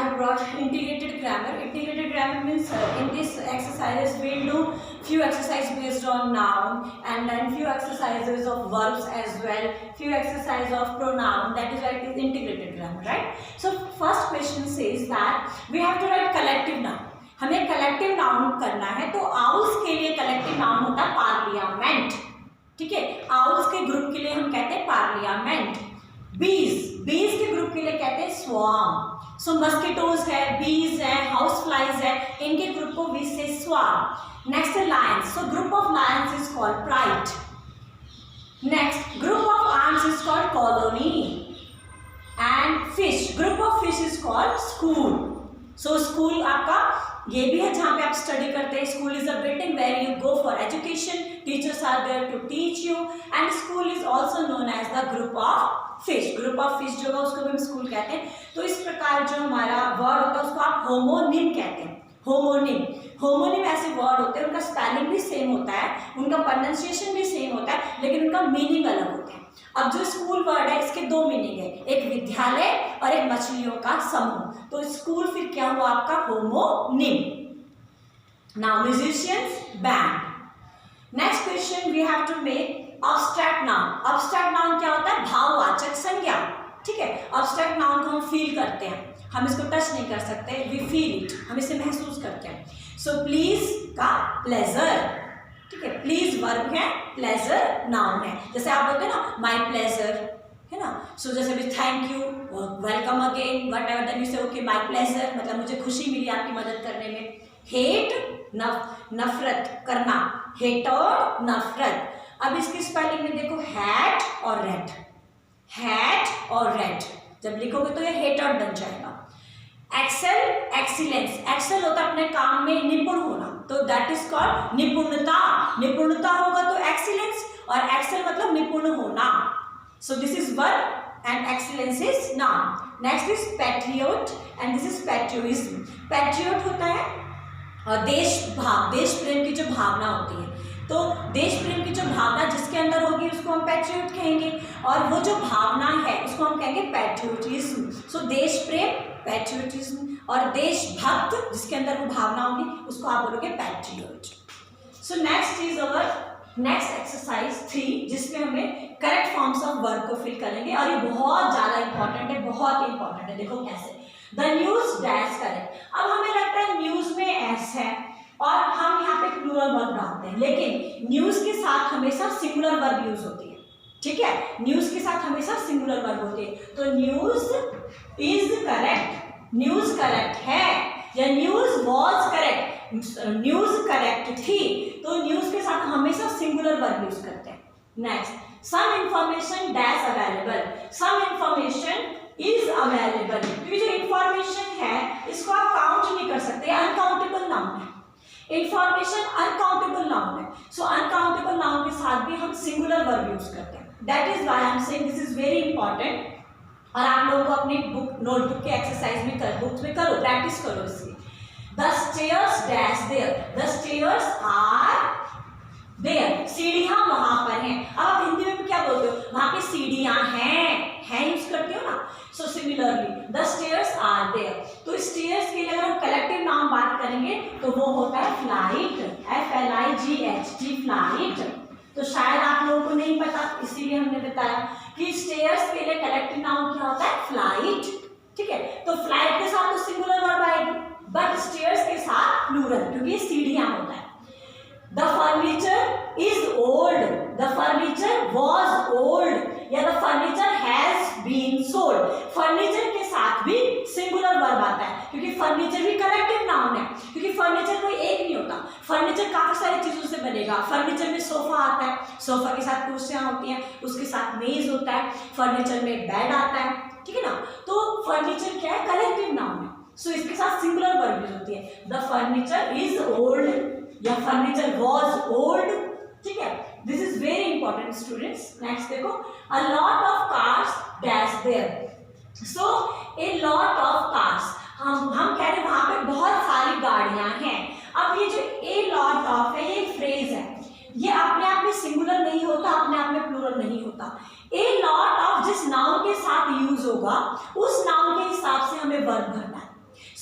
have brought integrated grammar. Integrated grammar means in this exercises we'll do few exercises based on noun and then few exercises of verbs as well, few exercises of pronoun. That is why it is integrated grammar, right? So first question says that we have to write collective noun. हमें collective noun करना है, तो owls के लिए collective noun होता है parliament. ठीक है, आउल्स के ग्रुप के लिए हम कहते हैं पार्लियामेंट. बीज के ग्रुप के लिए कहते हैं स्वार्म. सो मस्किटोज है, बीज है, हाउस फ्लाइज है, इनके ग्रुप को वी से स्वार्म. नेक्स्ट है Lions. So group of Lions is called pride. Next group of arms is called colony. And fish, group of fish is called school. So school आपका ये भी है जहाँ पे आप स्टडी करते हैं. School is a building where you go for education. Teachers are there to teach you. And school is also known as the group of fish. Group of fish जो है उसको भी हम स्कूल कहते हैं. तो इस प्रकार जो हमारा वर्ड होता है उसको आप होमोनिम कहते हैं. होमोनिम ऐसे वर्ड होते हैं, उनका स्पेलिंग भी सेम होता है, उनका प्रोनाउंसिएशन भी सेम होता है, लेकिन उनका मीनिंग अलग होता है. अब जो स्कूल वर्ड है इसके दो मीनिंग है, एक विद्यालय और एक मछलियों का समूह. तो स्कूल फिर क्या हुआ आपका homonym. Now musicians, band. Next question we have to make abstract noun. Abstract noun क्या होता है? भाववाचक संज्ञा. ठीक है, अब्स्ट्रैक्ट नाउन को हम फील करते हैं, हम इसको टच नहीं कर सकते. वी फील इट, हम इसे महसूस करते हैं. सो प्लीज का प्लेजर. ठीक है, प्लीज वर्ब है, प्लेजर नाउन है. जैसे आप बोलते हैं ना माई प्लेजर, है ना. सो जैसे भी thank you, welcome again, whatever, then you say okay my pleasure, मतलब मुझे खुशी मिली आपकी मदद करने में. हेट नफरत करना, हेट और नफरत. अब इसकी स्पेलिंग में देखो हैट और रेड. हैट और रेड जब लिखोगे तो ये हेटर बन जाएगा. Excel, excellence. एक्सेल होता है अपने काम में निपुण होना, तो दैट इज कॉल्ड निपुणता. निपुणता होगा तो एक्सीलेंस, और एक्सेल मतलब निपुण होना. So this is verb and excellence is noun. Next is patriot and this is patriotism. Patriot होता है और देश प्रेम की जो भावना होती है. तो देश प्रेम की जो भावना जिसके अंदर होगी उसको हम पैट्रियोट कहेंगे, और वो जो भावना है उसको हम कहेंगे पैट्रियोटिज्म. सो देश प्रेम, पैट्रियोटिज्म, और देशभक्त जिसके अंदर वो भावना होगी उसको आप बोलोगे patriot. So next is our next exercise 3, जिसमें हमें करेक्ट फॉर्म्स ऑफ वर्ब को फिल करेंगे, और ये बहुत ज़्यादा इंपॉर्टेंट है, बहुत इंपॉर्टेंट है. देखो कैसे. The news dash correct. अब हमें लगता है न्यूज में एस है और हम यहाँ पे प्लूरल वर्ब डालते हैं, लेकिन न्यूज के साथ हमेशा सिंगुलर वर्ब यूज होती है. ठीक है, न्यूज के साथ हमेशा सिंगुलर वर्ब होती है. तो news is correct, news correct है, या news was correct, news correct थी. तो न्यूज के साथ हमेशा सिंगुलर वर्ब यूज करते हैं. Next, some information dash available. Some information is available. क्योंकि जो इंफॉर्मेशन है इसको आप काउंट नहीं कर सकते, अनकाउंटेबल नाउन है. इंफॉर्मेशन अनकाउंटेबल नाउन है. सो अनकाउंटेबल नाउन के साथ भी हम सिंगुलर वर्ब यूज करते हैं. That is why I am saying this is very important. और आप लोगों को अपनी नोटबुक के एक्सरसाइज में बुक्स में करो, प्रैक्टिस करो इसकी. The stairs dash there. The stairs are there. सीढ़ियां वहां पर हैं. अब आप हिंदी में क्या बोलते हो? वहां पे सीढ़ियां हैं यूज करते हो ना. So similarly the stairs are there. तो स्टेयर्स के लिए अगर हम कलेक्टिव नाउन बात करेंगे तो वो होता है फ्लाइट. FLIGHT, flight. तो शायद आप लोगों को नहीं पता, इसीलिए हमने बताया कि स्टेयर्स के लिए कलेक्टिव नाउन क्या होता है? फ्लाइट. ठीक है, तो फ्लाइट के साथ तो सिंगुलर वर्ब आएगी, बट स्टेयर्स के साथ प्लूरल, क्योंकि सीढ़ियां होता है. The furniture is old. The furniture was old, या the furniture has been sold. Furniture के साथ भी सिंगुलर वर्ब आता है, क्योंकि फर्नीचर भी कलेक्टिव नाउन है, क्योंकि फर्नीचर कोई एक नहीं होता. फर्नीचर काफी सारी चीजों से बनेगा. फर्नीचर में सोफा आता है, सोफा के साथ कुर्सियां होती हैं, उसके साथ मेज होता है. फर्नीचर में बेड आता है. ठीक है ना. तो फर्नीचर क्या है? कलेक्टिव नाउन है. सो इसके साथ सिंगुलर वर्ब यूज होती है. द फर्नीचर इज ओल्ड या फर्नीचर वॉज ओल्ड. ठीक है, this is very important students. Next देखो, a lot of cars dash there. So a lot of cars, हम कह रहे हैं वहां पे बहुत सारी गाड़ियां हैं. अब ये जो ए लॉट ऑफ है ये फ्रेज है, ये अपने आप में सिंगुलर नहीं होता, अपने आप में प्लूरल नहीं होता. ए लॉट ऑफ जिस नाउन के साथ यूज होगा उस नाउन के हिसाब से हमें वर्ब भरना है.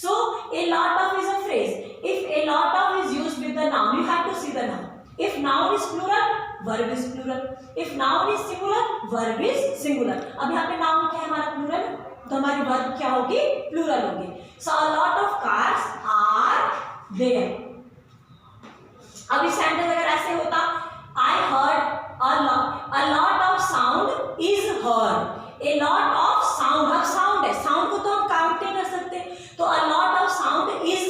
So a lot of is a phrase. If a lot of is used with the noun, you have to see the noun. If noun is plural, verb is plural. If noun is singular, verb is singular. अब यहाँ पे noun क्या है हमारा plural, तो हमारी verb क्या होगी, plural होगी. So a lot of cars are there. अभी sentence अगर ऐसे होता, I heard a lot of sound is heard. A lot of sound, अब sound है, sound को तो हम count नहीं कर सकते, तो a lot of sound is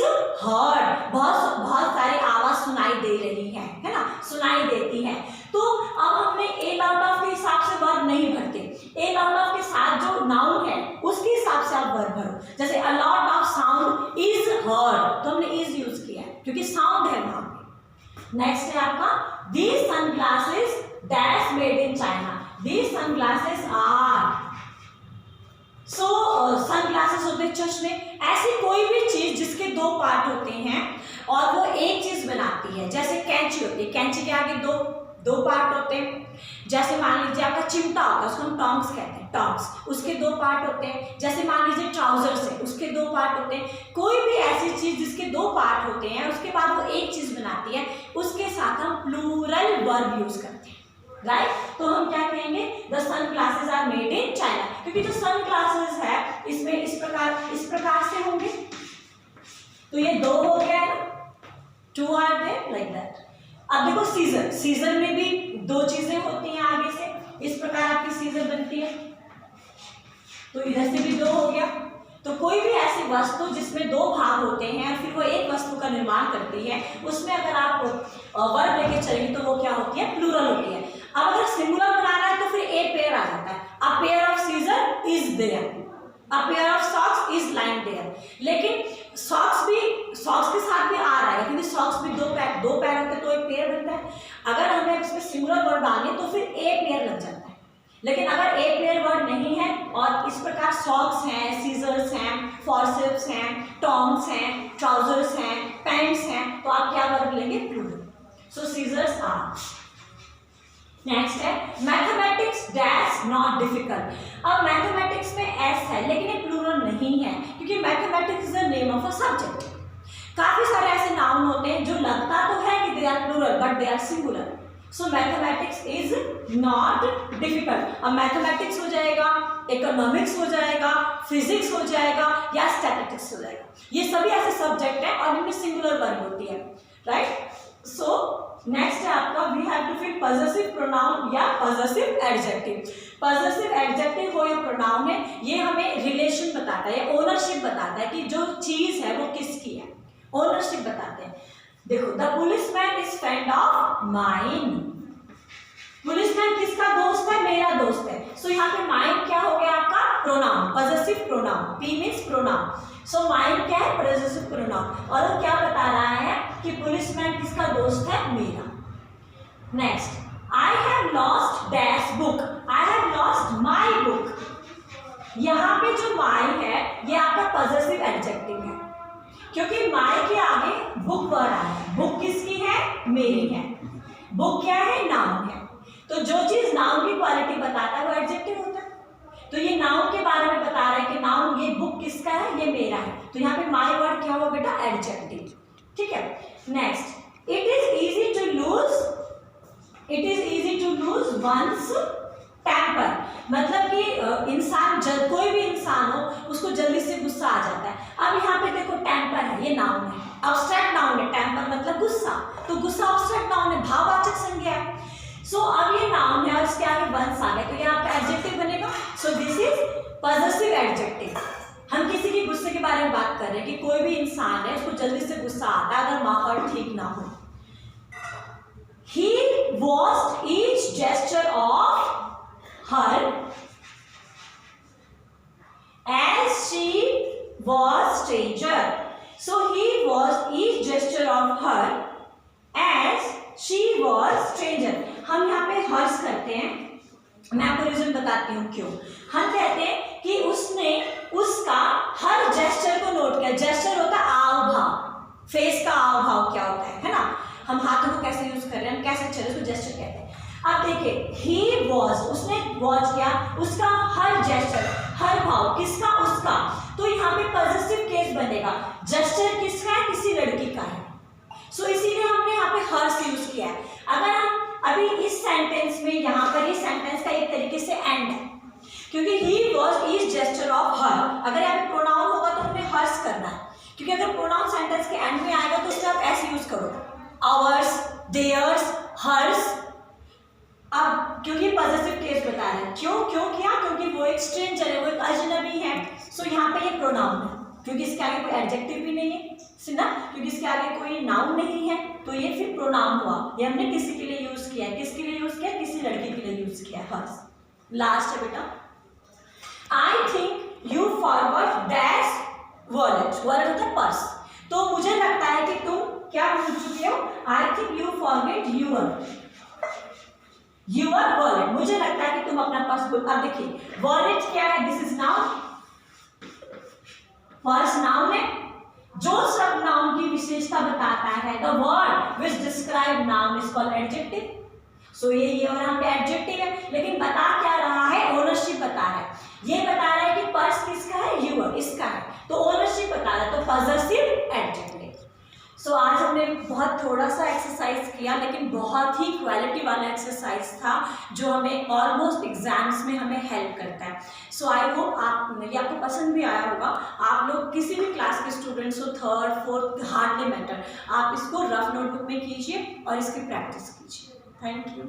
heard. बहुत सारी आवाज सुनाई दे रही है ना, सुनाई देती है. तो अब हमने a lot of के हिसाब से वर्ब नहीं भरते, a lot of के साथ जो नाउन है उसके हिसाब से आप वर्ब भरो. जैसे a lot of sound is heard, तो हमने is यूज किया है क्योंकि साउंड है वहां पे. नेक्स्ट है आपका these sunglasses dash made in China. These sunglasses are, so sunglasses होते हैं चश्मे. ऐसी कोई भी चीज जिसके दो पार्ट होते हैं और वो एक चीज बनाती है. जैसे कैंची होती है, कैंची के आगे दो पार्ट होते हैं. जैसे मान लीजिए आपका चिमटा होता है, उसको हम टॉन्ग्स कहते हैं, टॉन्ग्स, उसके दो पार्ट होते हैं. जैसे मान लीजिए ट्राउजर्स है, उसके दो पार्ट होते हैं. कोई भी ऐसी चीज जिसके दो पार्ट होते हैं उसके बाद वो एक चीज बनाती है, उसके साथ हम प्लूरल वर्ब यूज करते हैं. राइट, तो हम क्या कहेंगे, the sunglasses are made in China. क्योंकि जो सन ग्लासेस है इसमें इस प्रकार से होंगे. तो ये दो हो गया है, two are there like that. अब देखो सीजर में भी दो चीजें होती हैं आगे से, इस प्रकार आपकी सीजर बनती है. तो इधर से भी दो हो गया. तो कोई भी ऐसी वस्तु जिसमें दो भाग होते हैं और फिर वो एक वस्तु का निर्माण करती है, उसमें अगर आप वर्ब लेके चलेंगे तो वो क्या होती है, प्लूरल होती है. अब अगर सिंगुलर बनाना है तो फिर ए पेयर आ जाता है. A pair of scissor is there, a pair of socks is lying there. लेकिन सॉक्स के साथ भी आ रहा है क्योंकि सॉक्स भी दो पैर होते तो एक पेयर बनता है. अगर हमें इसमें सिंगुलर वर्ड डालें तो फिर ए पेयर लग जाता है. लेकिन अगर ए पेयर वर्ड नहीं है और इस प्रकार सॉक्स हैं, सीजर्स हैं, फॉर्सेप्स हैं, टॉन्ग्स हैं, ट्राउजर्स हैं, पैंट्स हैं, तो आप क्या वर्ब लेंगे, plural. So scissors are. Next है मैथमेटिक्स डैश नॉट डिफिकल्ट. अब मैथमेटिक्स में एस है लेकिन ये प्लूरल नहीं है क्योंकि mathematics is the name of a subject. काफी सारे ऐसे नाउन होते हैं जो लगता तो है कि they are plural but they are singular. So mathematics is not difficult. अब मैथमेटिक्स हो जाएगा, इकोनॉमिक्स हो जाएगा, फिजिक्स हो जाएगा या स्टैटिस्टिक्स हो जाएगा. ये सभी ऐसे सब्जेक्ट हैं और इनमें सिंगुलर वर्ब होती है. राइट, सो नेक्स्ट है आपका we have to fill possessive pronoun या पॉजेसिव एडजेक्टिव. पॉजेसिव एडजेक्टिव हो या प्रोनाउन है, ये हमें रिलेशन बताता है, ये ओनरशिप बताता है कि जो चीज है वो किसकी है. ओनरशिप बताते हैं. देखो the policeman is friend of mine. Policeman किसका दोस्त है, मेरा दोस्त है. सो यहाँ पे माइन क्या हो गया आपका, pronoun, possessive pronoun. P means pronoun. So mine क्या है, पॉजेसिव प्रोनाउन. और वो क्या बता रहा है कि पुलिसमैन किसका दोस्त है, मेरा. Next, I have lost dash book. I have lost my book. यहाँ पे जो माई है ये आपका पॉजेसिव एडजेक्टिव है क्योंकि माई के आगे बुक वर्ड आया है. बुक किसकी है, मेरी है. बुक क्या है, नाउन है. तो जो चीज नाउन की क्वालिटी बताता है वो एडजेक्टिव होता है. तो ये नाउन के बारे में बता रहा है कि नाउन, ये बुक किसका है, ये मेरा है. तो यहाँ पे माई वर्ड क्या हुआ बेटा, एडजेक्टिव. ठीक है. Next, it is easy to lose one's temper. मतलब कि इंसान, कोई भी इंसान हो उसको जल्दी से गुस्सा आ जाता है. अब यहाँ पे देखो टेम्पर है, ये नाउन है, अब्स्ट्रैक्ट नाउन है. टेम्पर मतलब गुस्सा, तो गुस्सा अब्स्ट्रैक्ट नाउन है, भाववाचक संज्ञा है. सो अब ये नाउन है और इसके आगे वंस आ गया तो ये आपका एडजेक्टिव बनेगा. So this is possessive adjective. हम किसी के गुस्से के बारे में बात कर रहे हैं कि कोई भी इंसान है उसको जल्दी से गुस्सा आता है अगर माहौल ठीक ना हो. He watched each gesture of her as she was stranger. So he watched each gesture of her as she was stranger. हम यहाँ पे हर्ष करते हैं, मैं आपको रीजन बताती हूँ क्यों. हम कहते हैं कि उसने उसका हर जेस्चर को नोट किया. जेस्चर होता है आव भाव, फेस का आव भाव क्या होता है ना. हम हाथों को कैसे यूज कर रहे हैं, हम कैसे चल रहे हैं, उसको जेस्चर कहते हैं. अब देखिए, ही वॉज, उसने वॉच किया, उसका हर जेस्चर, हर भाव किसका, उसका. तो यहाँ पे पॉजिटिव केस बनेगा। जेस्चर किसका है? किसी लड़की का है। सो इसीलिए हमने यहाँ पे हर्स यूज किया है। अगर हम अभी इस सेंटेंस में यहाँ पर ये सेंटेंस का एक तरीके से एंड है, क्योंकि he was is gesture of her. अगर यहाँ पे प्रोनाउन होगा तो हमने हर्स करना है, क्योंकि अगर प्रोनाउन सेंटेंस के एंड में आएगा तो उससे आप ऐसे यूज करो, आवर्स, देयर्स, हर्स। अब क्योंकि पॉजिटिव केस बता रहे हैं, क्यों किया? क्योंकि वो एक स्ट्रेंजर है, वो एक अजनबी है। सो यहाँ पे ये प्रोनाउन है, क्योंकि इसके आगे कोई एडजेक्टिव भी नहीं है, सुना, क्योंकि इसके आगे कोई नाउन नहीं है, तो ये फिर प्रोनाउन हुआ। ये हमने किसी के लिए यूज किया है। किसके लिए यूज किया? किसी लड़की के लिए यूज किया। हर्स लास्ट है बेटा। आई think you forgot dash wallet. Wallet होता है पर्स। तो मुझे लगता है कि तुम क्या भूल चुके हो? I think you forget your wallet. मुझे लगता है कि तुम अपना पर्स भूल। अब देखिए वॉलेट क्या है? This is noun, purse noun है। जो सब नाउन की विशेषता बताता है, the word which describe noun is called adjective. So ये यहाँ पे एडजेक्टिव है, लेकिन बता क्या रहा है? ओनरशिप बता रहा है। ये बता रहा है कि पर्स किसका है? यूर, इसका है, तो ओनरशिप बता रहा है, तो पॉजेसिव एडजेक्टिव। सो आज हमने बहुत थोड़ा सा एक्सरसाइज किया, लेकिन बहुत ही क्वालिटी वाला एक्सरसाइज था, जो हमें ऑलमोस्ट एग्जाम्स में हमें हेल्प करता है। सो आई होप ये आपको पसंद भी आया होगा। आप लोग किसी भी क्लास के स्टूडेंट्स हो, थर्ड फोर्थ, हार्डली मैटर, आप इसको रफ नोटबुक में कीजिए और इसकी प्रैक्टिस कीजिए। Thank you.